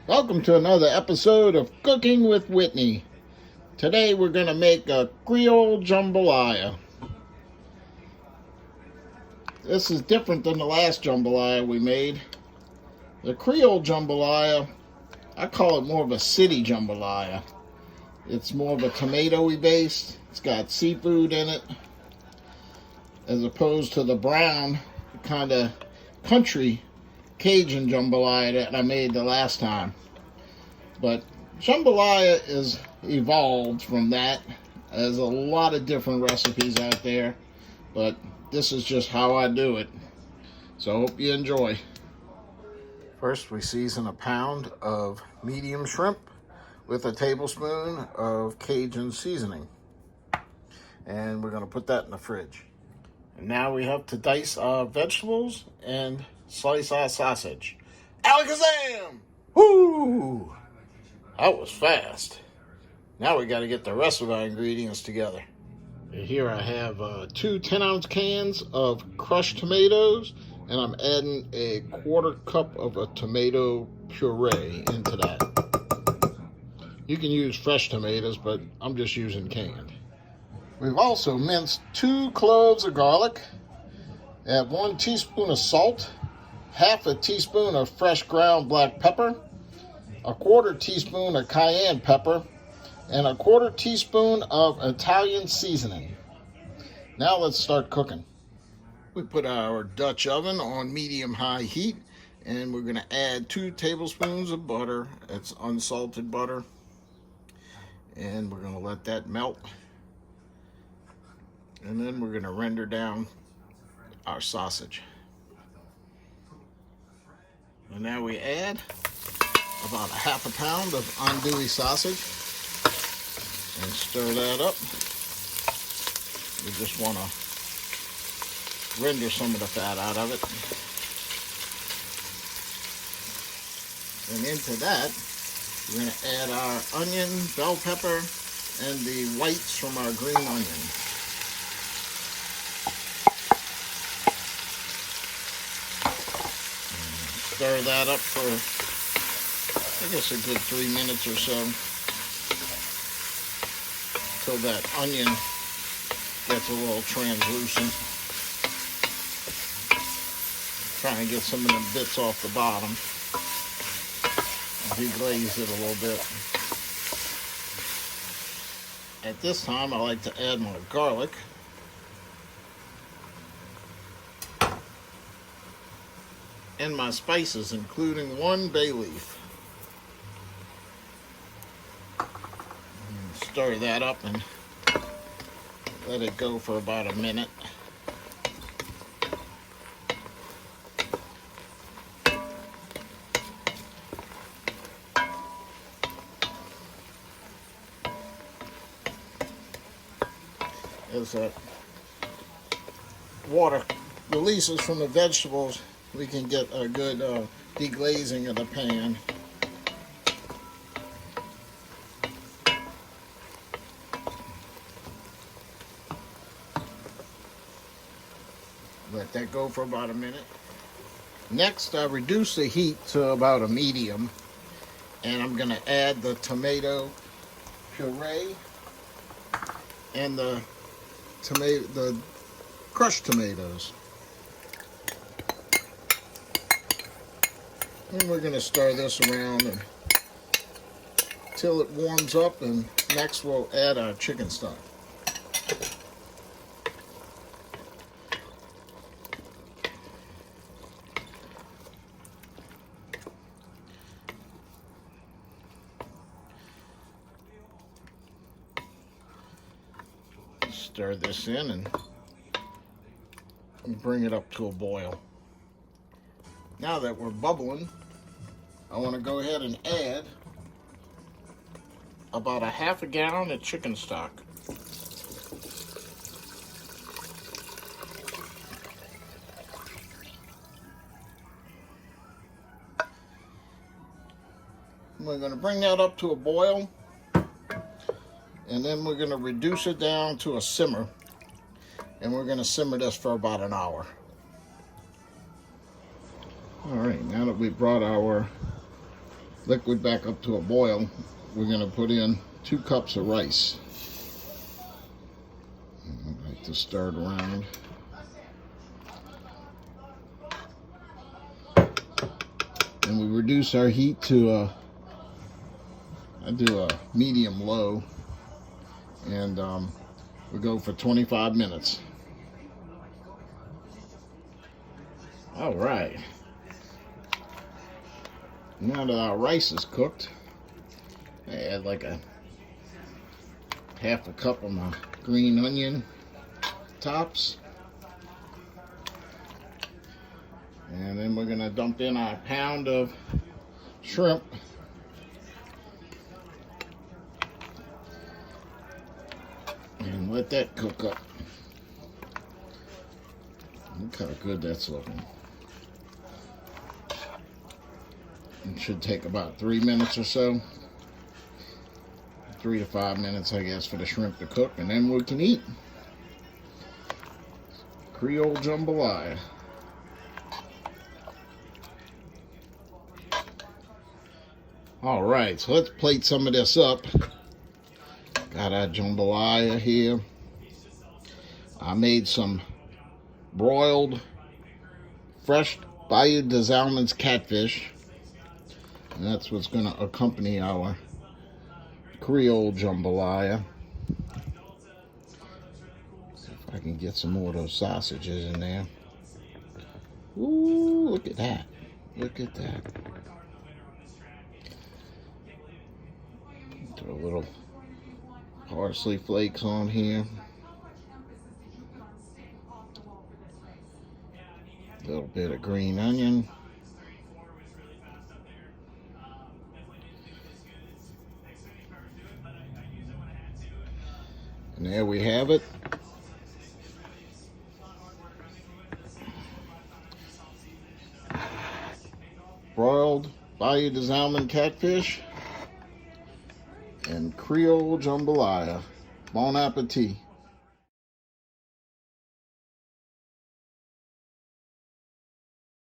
Welcome to another episode of Cooking with Whitney. Today we're going to make a Creole Jambalaya. This is different than the last jambalaya we made. The Creole Jambalaya, I call it more of a city jambalaya. It's more of a tomato-y base. It's got seafood in it, as opposed to the brown kind of country Cajun jambalaya that I made the last time. But jambalaya is evolved from that. There's a lot of different recipes out there, but this is just how I do it. So I hope you enjoy. First, we season a pound of medium shrimp with a tablespoon of Cajun seasoning. And we're going to put that in the fridge. And now we have to dice our vegetables and slice our sausage. Alakazam! Woo! That was fast. Now we got to get the rest of our ingredients together. Here I have 2 10-ounce cans of crushed tomatoes, and I'm adding a 1/4 cup of a tomato puree into that. You can use fresh tomatoes, but I'm just using canned. We've also minced 2 cloves of garlic, add 1 teaspoon of salt, 1/2 teaspoon of fresh ground black pepper, 1/4 teaspoon of cayenne pepper, and 1/4 teaspoon of Italian seasoning. Now let's start cooking. We put our Dutch oven on medium-high heat, and we're going to add 2 tablespoons of butter. It's unsalted butter, and we're going to let that melt. And then we're going to render down our sausage. And now we add about 1/2 pound of andouille sausage and stir that up. We just want to render some of the fat out of it. And into that, we're going to add our onion, bell pepper, and the whites from our green onion. Stir that up for, I guess, a good 3 minutes or so, till that onion gets a little translucent. Trying to get some of the bits off the bottom. Deglaze it a little bit. At this time, I like to add my garlic. And my spices, including 1 bay leaf. And stir that up and let it go for about a minute. As that water releases from the vegetables, we can get a good deglazing of the pan. Let that go for about a minute. Next, I reduce the heat to about a medium, and I'm going to add the tomato puree and the crushed tomatoes. And we're going to stir this around until it warms up, and next we'll add our chicken stock. Stir this in and bring it up to a boil. Now that we're bubbling, I want to go ahead and add about 1/2 gallon of chicken stock. We're going to bring that up to a boil, and then we're going to reduce it down to a simmer, and we're going to simmer this for about an hour. All right, now that we brought our liquid back up to a boil, we're going to put in 2 cups of rice. I like to stir it around. And we reduce our heat to I do a medium low, and we go for 25 minutes. All right. Now that our rice is cooked, I add like a half a cup of my green onion tops. And then we're gonna dump in our pound of shrimp. And let that cook up. Look how good that's looking. It should take about 3 minutes or so. 3 to 5 minutes, I guess, for the shrimp to cook, and then we can eat. Creole Jambalaya. All right, so let's plate some of this up. Got our jambalaya here. I made some broiled, fresh Bayou des Allemands catfish. And that's what's going to accompany our Creole Jambalaya. See if I can get some more of those sausages in there. Ooh, look at that. Look at that. Throw a little parsley flakes on here. A little bit of green onion. And there we have it. Broiled Bayou des Allemands catfish and Creole Jambalaya. Bon appetit.